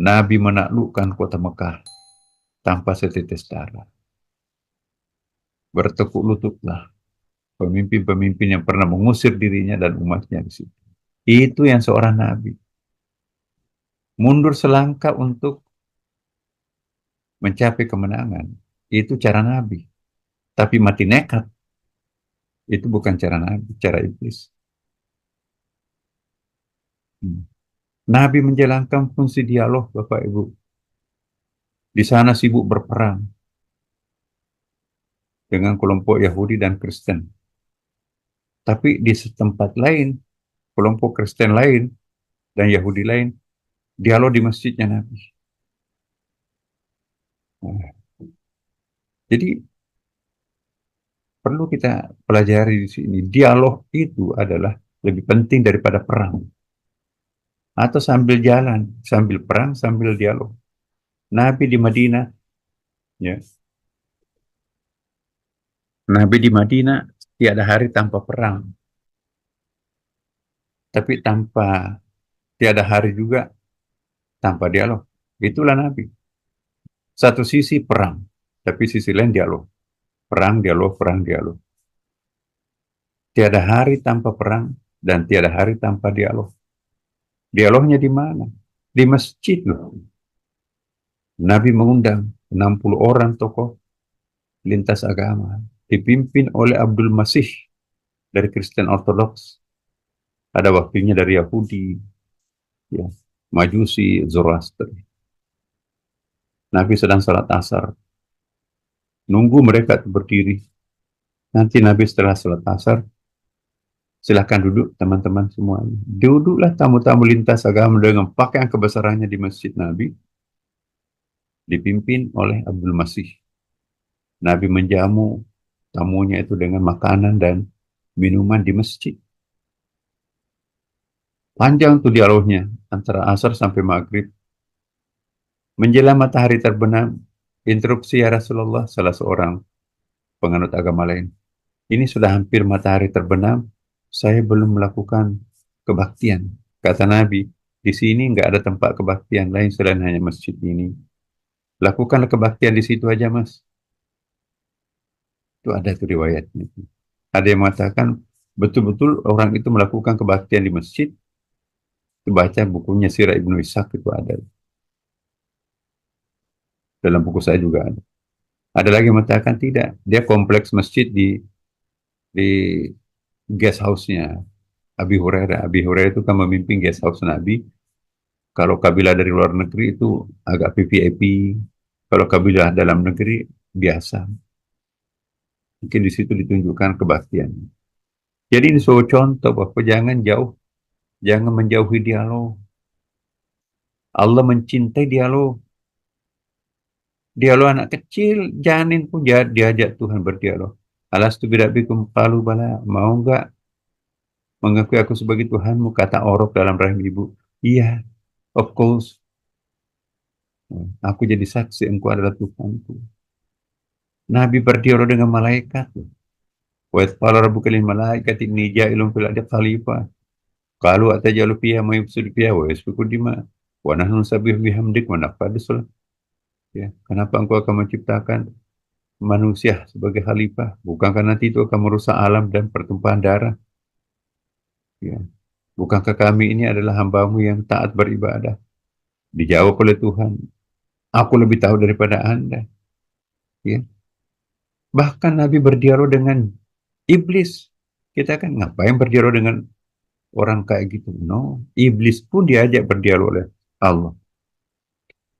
Nabi menaklukkan kota Mekah tanpa setetes darah. Bertekuk lututlah pemimpin-pemimpin yang pernah mengusir dirinya dan umatnya di situ. Itu yang seorang Nabi. Mundur selangkah untuk mencapai kemenangan. Itu cara Nabi. Tapi mati nekat, itu bukan cara Nabi, cara iblis. Nabi menjalankan fungsi dialog, Bapak Ibu. Di sana sibuk berperang dengan kelompok Yahudi dan Kristen. Tapi di tempat lain, kelompok Kristen lain dan Yahudi lain, dialog di masjidnya Nabi. Nah, jadi perlu kita pelajari di sini, dialog itu adalah lebih penting daripada perang. Atau sambil jalan, sambil perang, sambil dialog. Nabi di Madinah, ya, Nabi di Madinah tiada hari tanpa perang, tapi tiada hari juga tanpa dialog. Itulah Nabi. Satu sisi perang, tapi sisi lain dialog. Perang, dialog, perang, dialog. Tiada hari tanpa perang dan tiada hari tanpa dialog. Dialognya di mana? Di masjid loh. Nabi mengundang 60 orang tokoh lintas agama, dipimpin oleh Abdul Masih dari Kristen Ortodoks. Ada wakilnya dari Yahudi, ya, Majusi, Zoroaster. Nabi sedang salat asar. Nunggu mereka berdiri. Nanti Nabi setelah salat asar, silakan duduk teman-teman semuanya. Duduklah tamu-tamu lintas agama dengan pakaian kebesarannya di masjid Nabi, dipimpin oleh Abdul Masih. Nabi menjamu tamunya itu dengan makanan dan minuman di masjid. Panjang tuh dialognya, antara asar sampai maghrib. Menjelang matahari terbenam, interupsi ya Rasulullah, salah seorang penganut agama lain. Ini sudah hampir matahari terbenam, saya belum melakukan kebaktian. Kata Nabi, di sini nggak ada tempat kebaktian lain selain hanya masjid ini. Lakukanlah kebaktian di situ aja, Mas. Itu ada tuh riwayatnya. Ada yang mengatakan, betul-betul orang itu melakukan kebaktian di masjid. Itu baca bukunya Sirah Ibnu Ishaq itu ada. Dalam buku saya juga ada. Ada lagi yang mengatakan tidak. Dia kompleks masjid di guest house-nya Abi Hurairah. Abi Hurairah itu kan memimpin guest house Nabi. Kalau kabilah dari luar negeri itu agak VVIP. Kalau kabilah dalam negeri biasa. Mungkin di situ ditunjukkan kebaktian. Jadi ini suatu contoh bahwa jangan menjauhi dialog. Allah mencintai dialog. Dialog anak kecil, janin pun diajak Tuhan berdialog. Alastu birabbikum qalu bala. Mau enggak mengakui aku sebagai Tuhanmu, kata Orok dalam rahim ibu. Iya, of course. Aku jadi saksi, engkau adalah Tuhanku. Nabi berdialog dengan malaikat. Wa qala rabbuka lil malaikati inni ja'ilun fil ardi khalifah. Qalu atajalu fiha ma yufsidu fiha wa yasfiku dima. Wa nahnu nusabbihu bihamdik wa naqaddis lak. Ya, kenapa engkau akan menciptakan manusia sebagai khalifah? Bukankah nanti itu akan merusak alam dan pertumpahan darah? Ya. Bukankah kami ini adalah hambamu yang taat beribadah? Dijawab oleh Tuhan, aku lebih tahu daripada Anda. Ya. Bahkan Nabi berdialog dengan iblis. Kita kan ngapain berdialog dengan orang kayak gitu? No, iblis pun diajak berdialog oleh Allah.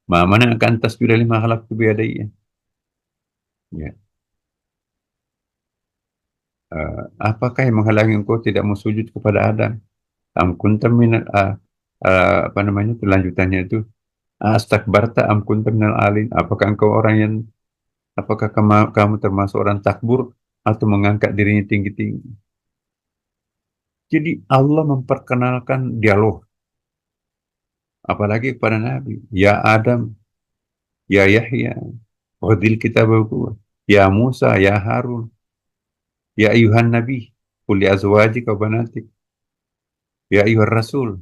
Mana akan tasbih lima halak biadaiya. Ya. Apakah yang menghalangi engkau tidak mau sujud kepada Adam? Am kunta minal apa namanya kelanjutannya itu astakbarta am kunta minal alin. Apakah kamu termasuk orang takbur atau mengangkat dirinya tinggi-tinggi? Jadi Allah memperkenalkan dialog apalagi kepada Nabi. Ya Adam, ya Yahya, khudil kitabahu, ya Musa, ya Harun, ya ayuhan Nabi, qul li azwajika wa banatik, ya ayuhar Rasul,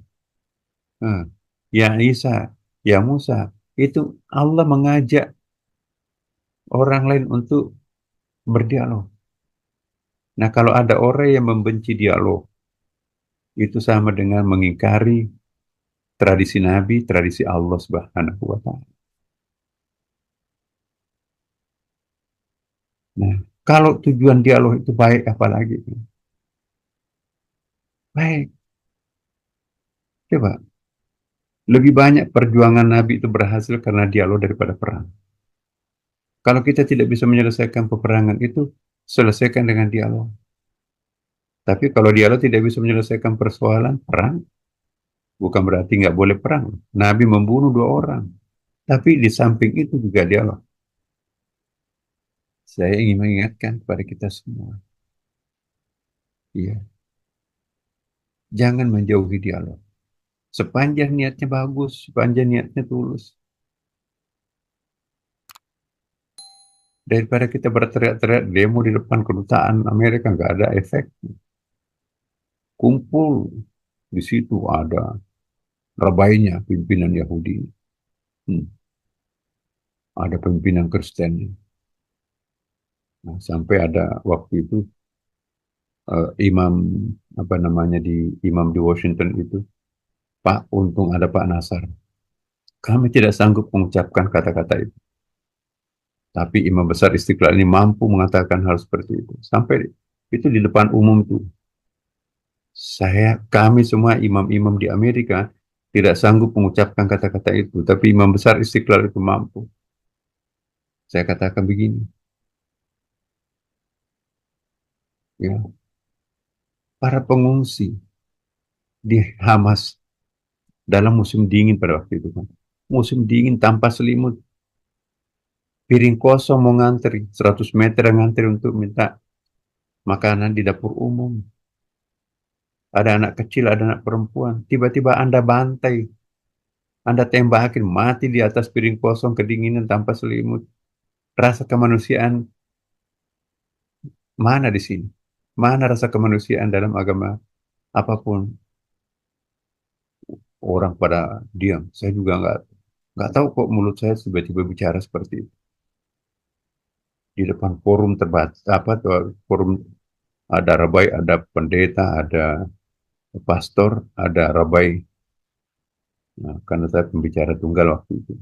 ya Isa, Ya Musa, itu Allah mengajak orang lain untuk berdialog. Nah, kalau ada orang yang membenci dialog, itu sama dengan mengingkari tradisi Nabi, tradisi Allah Subhanahu wa Ta'ala. Nah, kalau tujuan dialog itu baik, apalagi baik. Coba, lebih banyak perjuangan Nabi itu berhasil karena dialog daripada perang. Kalau kita tidak bisa menyelesaikan peperangan itu, selesaikan dengan dialog. Tapi kalau dialog tidak bisa menyelesaikan persoalan perang, bukan berarti nggak boleh perang. Nabi membunuh 2 orang. Tapi di samping itu juga dialog. Saya ingin mengingatkan kepada kita semua. Ya, jangan menjauhi dialog. Sepanjang niatnya bagus, sepanjang niatnya tulus. Daripada kita berteriak-teriak demo di depan kedutaan Amerika, nggak ada efek. Kumpul di situ ada rabainya pimpinan Yahudi, hmm, ada pimpinan Kristen. Nah, sampai ada waktu itu imam apa namanya imam di Washington itu, Pak, untung ada Pak Nasar. Kami tidak sanggup mengucapkan kata-kata itu. Tapi imam besar Istiqlal ini mampu mengatakan hal seperti itu. Sampai itu di depan umum itu. Kami semua imam-imam di Amerika tidak sanggup mengucapkan kata-kata itu. Tapi imam besar Istiqlal itu mampu. Saya katakan begini, ya, para pengungsi di Hamas dalam musim dingin pada waktu itu kan. Musim dingin tanpa selimut, piring kosong mau ngantri, 100 meter ngantri untuk minta makanan di dapur umum. Ada anak kecil, ada anak perempuan. Tiba-tiba Anda bantai, Anda tembakin, mati di atas piring kosong kedinginan tanpa selimut. Rasa kemanusiaan mana di sini? Mana rasa kemanusiaan dalam agama apapun? Orang pada diam. Saya juga nggak tahu kok mulut saya tiba-tiba bicara seperti itu. Di depan forum terbatas, apa tuh, forum ada rabai, ada pendeta, ada pastor, ada rabai. Nah, karena saya pembicara tunggal waktu itu.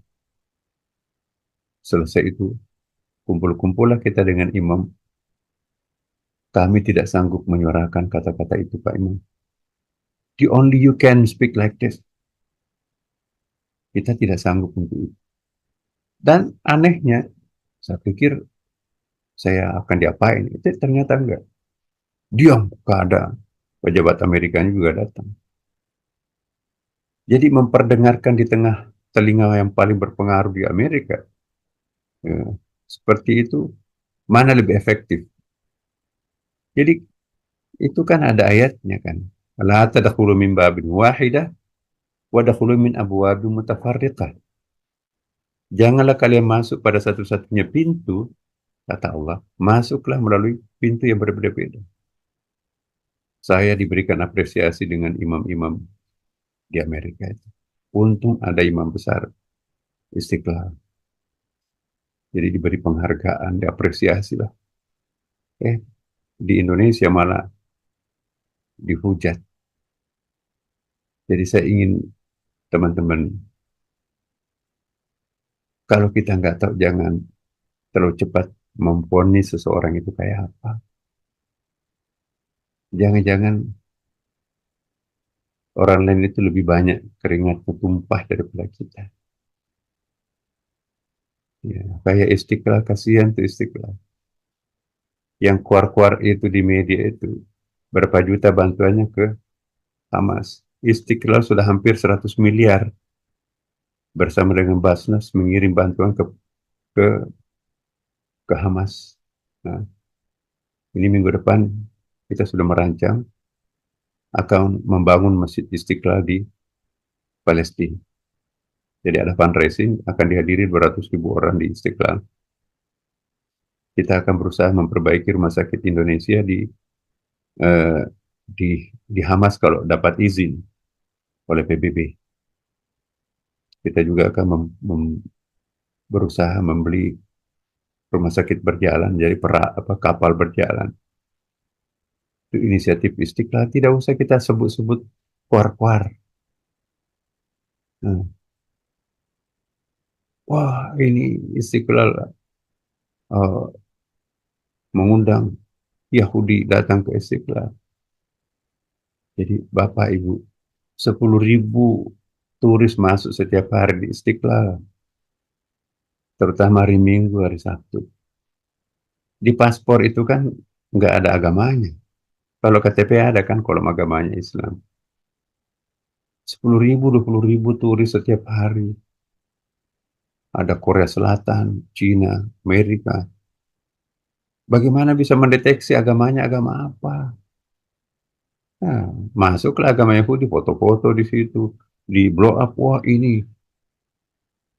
Selesai itu, kumpul-kumpullah kita dengan imam. Kami tidak sanggup menyuarakan kata-kata itu, Pak Imam. The only you can speak like this. Kita tidak sanggup untuk itu. Dan anehnya, saya pikir saya akan diapain. Itu ternyata enggak. Diam keadaan. Pejabat Amerikanya juga datang. Jadi memperdengarkan di tengah telinga yang paling berpengaruh di Amerika, ya, seperti itu, mana lebih efektif? Jadi itu kan ada ayatnya kan. La tadkhulu min babin wahidah wa dakhulu min abwabin mutafarriqah. Janganlah kalian masuk pada satu-satunya pintu, kata Allah. Masuklah melalui pintu yang berbeda-beda. Saya diberikan apresiasi dengan imam-imam di Amerika itu. Untung ada imam besar Istiqlal. Jadi diberi penghargaan, diapresiasi lah. Di Indonesia malah dihujat. Jadi saya ingin teman-teman, kalau kita nggak tahu, jangan terlalu cepat memvonis seseorang itu kayak apa. Jangan-jangan orang lain itu lebih banyak keringatnya tumpah daripada kita. Ya, kayak Istiqlal, kasihan tuh Istiqlal. Yang keluar-keluar itu di media itu, berapa juta bantuannya ke Hamas. Istiqlal sudah hampir 100 miliar bersama dengan Basnas mengirim bantuan ke, ke Hamas. Nah, ini minggu depan kita sudah merancang akan membangun Masjid Istiqlal di Palestina. Jadi ada fundraising, akan dihadiri 200.000 orang di Istiqlal. Kita akan berusaha memperbaiki rumah sakit Indonesia eh, di Hamas kalau dapat izin oleh PBB. Kita juga akan berusaha membeli rumah sakit berjalan, jadi kapal berjalan. Itu inisiatif Istiqlal, tidak usah kita sebut-sebut kuar-kuar. Nah, wah ini Istiqlal uh, mengundang Yahudi datang ke Istiqlal. Jadi Bapak Ibu, 10.000 turis masuk setiap hari di Istiqlal, terutama hari Minggu, hari Sabtu. Di paspor itu kan nggak ada agamanya. Kalau KTP ada kan kolom agamanya Islam. 10.000, 20.000 turis setiap hari. Ada Korea Selatan, Cina, Amerika. Bagaimana bisa mendeteksi agamanya agama apa? Nah, masuklah agama Yahudi, foto-foto di situ, di blow up, wah ini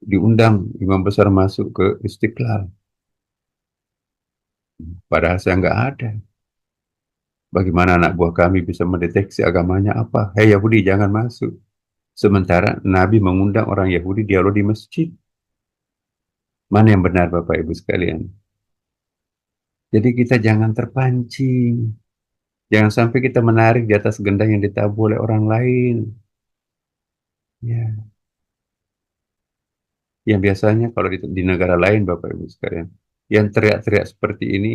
diundang imam besar masuk ke Istiqlal. Padahal saya nggak ada. Bagaimana anak buah kami bisa mendeteksi agamanya apa? Hei Yahudi, jangan masuk. Sementara Nabi mengundang orang Yahudi dialog di masjid. Mana yang benar Bapak Ibu sekalian? Jadi kita jangan terpancing. Jangan sampai kita menarik di atas gendang yang ditabuh oleh orang lain. Ya, yang biasanya kalau di negara lain Bapak Ibu sekalian, yang teriak-teriak seperti ini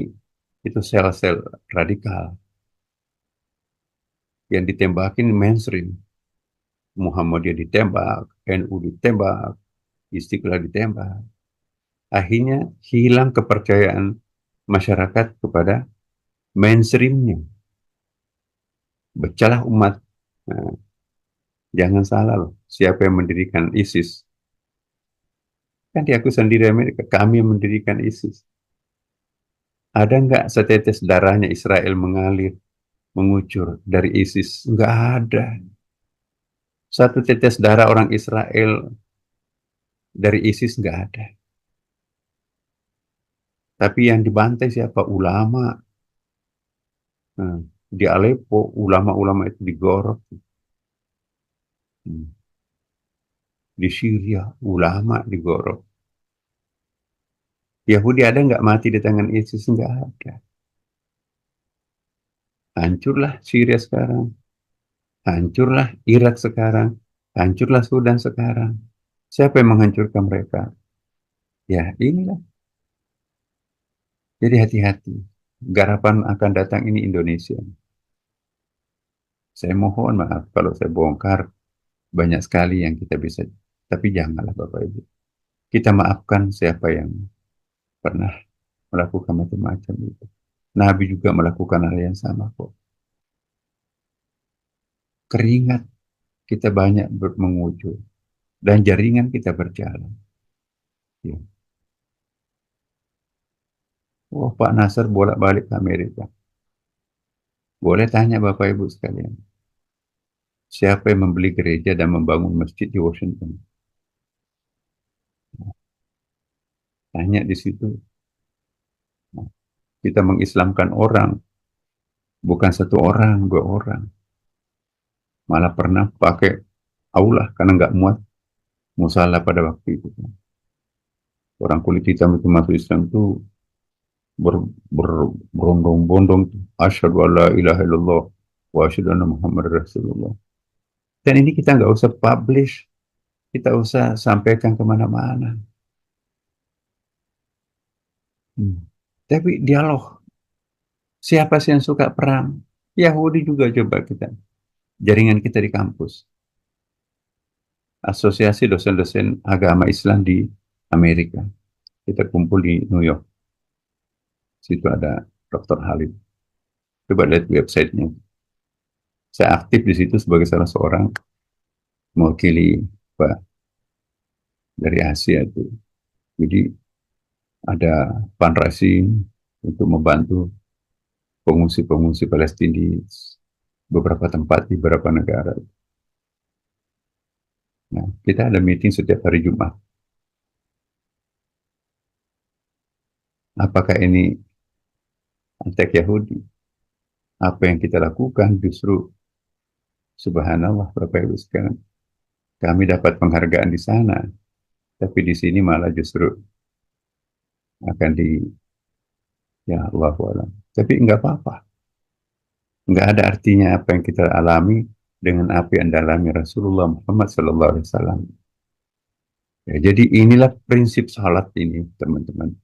itu sel-sel radikal yang ditembakin mainstream. Muhammadiyah ditembak, NU ditembak, Istiqlal ditembak. Akhirnya hilang kepercayaan masyarakat kepada mainstreamnya. Becalah umat. Nah, jangan salah loh, siapa yang mendirikan ISIS? Kan diakui sendiri Amerika, kami yang mendirikan ISIS. Ada nggak setetes darahnya Israel mengalir, mengucur dari ISIS? Nggak ada. Satu tetes darah orang Israel dari ISIS nggak ada. Tapi yang dibantai siapa? Ulama. Nah, di Aleppo, ulama-ulama itu digorok. Hmm. Di Syria, ulama digorok. Yahudi ada nggak mati di tangan ISIS? Nggak ada. Hancurlah Syria sekarang. Hancurlah Irak sekarang. Hancurlah Sudan sekarang. Siapa yang menghancurkan mereka? Ya, inilah. Jadi hati-hati. Garapan akan datang ini Indonesia. Saya mohon maaf kalau saya bongkar banyak sekali yang kita bisa. Tapi janganlah Bapak Ibu. Kita maafkan siapa yang pernah melakukan macam-macam itu. Nabi juga melakukan hal yang sama kok. Keringat kita banyak mengucur. Dan jaringan kita berjalan. Ya. Oh, Pak Nasr bolak-balik ke Amerika. Boleh tanya Bapak Ibu sekalian. Siapa yang membeli gereja dan membangun masjid di Washington? Tanya di situ. Kita mengislamkan orang, bukan satu orang, dua orang. Malah pernah pakai aula karena nggak muat musala pada waktu itu. Orang kulit hitam itu masuk Islam itu berbondong-bondong. Asyhadu alla ilaha illallah wa asyhadu anna Muhammad Rasulullah. Dan ini kita nggak usah publish, kita usah sampaikan kemana-mana. Hmm. Tapi dialog, siapa sih yang suka perang? Yahudi juga coba kita. Jaringan kita di kampus. Asosiasi dosen-dosen agama Islam di Amerika. Kita kumpul di New York. Situ ada Dr. Halid. Coba lihat websitenya. Saya aktif di situ sebagai salah seorang mewakili Pak dari Asia itu. Jadi ada fundraising untuk membantu pengungsi-pengungsi Palestina di beberapa tempat di beberapa negara. Nah, kita ada meeting setiap hari Jumat. Apakah ini antek Yahudi? Apa yang kita lakukan justru subhanallah Bapak Ibu sekalian. Kami dapat penghargaan di sana, tapi di sini malah justru akan di, ya Allah alam. Tapi enggak apa-apa. Enggak ada artinya apa yang kita alami dengan apa yang dialami Rasulullah Muhammad SAW. Ya, jadi inilah prinsip salat ini, teman-teman.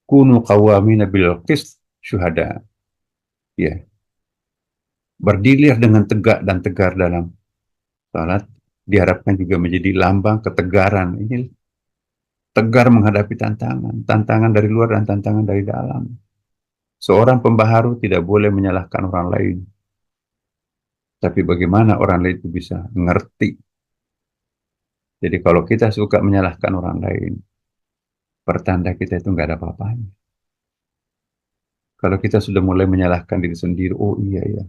Kunu qawwamina bil qist syuhada. Ya, berdirilah dengan tegak dan tegar dalam salat, diharapkan juga menjadi lambang ketegaran. Ini tegar menghadapi tantangan, tantangan dari luar dan tantangan dari dalam. Seorang pembaharu tidak boleh menyalahkan orang lain. Tapi bagaimana orang lain itu bisa mengerti? Jadi kalau kita suka menyalahkan orang lain, pertanda kita itu nggak ada apa-apanya. Kalau kita sudah mulai menyalahkan diri sendiri, oh iya ya,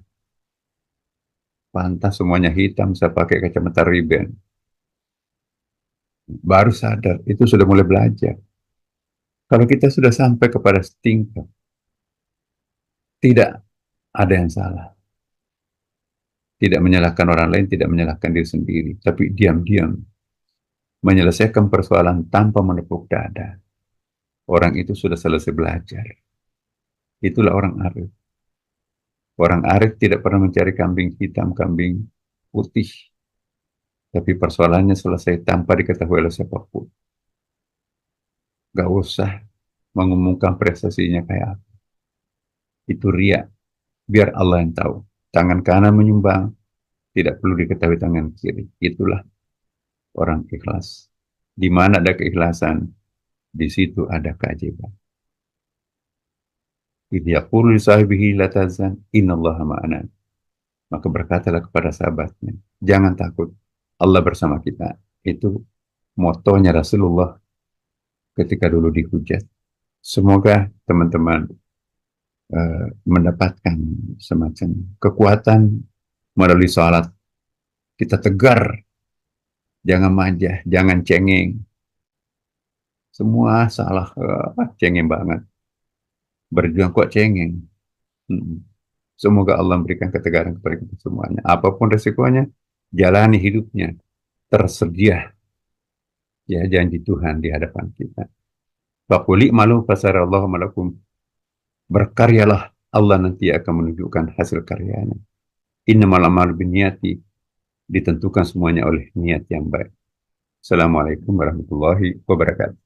pantas semuanya hitam, saya pakai kacamata Ray-Ban. Baru sadar, itu sudah mulai belajar. Kalau kita sudah sampai kepada tingkat, tidak ada yang salah. Tidak menyalahkan orang lain, tidak menyalahkan diri sendiri, tapi diam-diam menyelesaikan persoalan tanpa menepuk dada. Orang itu sudah selesai belajar. Itulah orang arif. Orang arif tidak pernah mencari kambing hitam, kambing putih. Tapi persoalannya selesai tanpa diketahui oleh siapapun. Gak usah mengumumkan prestasinya kayak apa. Itu riak. Biar Allah yang tahu. Tangan kanan menyumbang, tidak perlu diketahui tangan kiri. Itulah orang ikhlas. Di mana ada keikhlasan, di situ ada keajaiban. Idh yaqulu li sahibihi la tahzan innallaha ma'ana. Maka berkatalah kepada sahabatnya, jangan takut, Allah bersama kita. Itu motonya Rasulullah ketika dulu dihujat. Semoga teman-teman mendapatkan semacam kekuatan melalui salat. Kita tegar, jangan manja, jangan cengeng. Semua salah, cengeng banget. Berjuang kok cengeng. Semoga Allah memberikan ketegaran kepada kita semuanya. Apapun resikonya, jalani hidupnya. Tersedia ya janji Tuhan di hadapan kita. Faquli malu fasarallahu malakum. Berkaryalah, Allah nanti akan menunjukkan hasil karyanya. Innamal a'malu binniyati, ditentukan semuanya oleh niat yang baik. Assalamualaikum warahmatullahi wabarakatuh.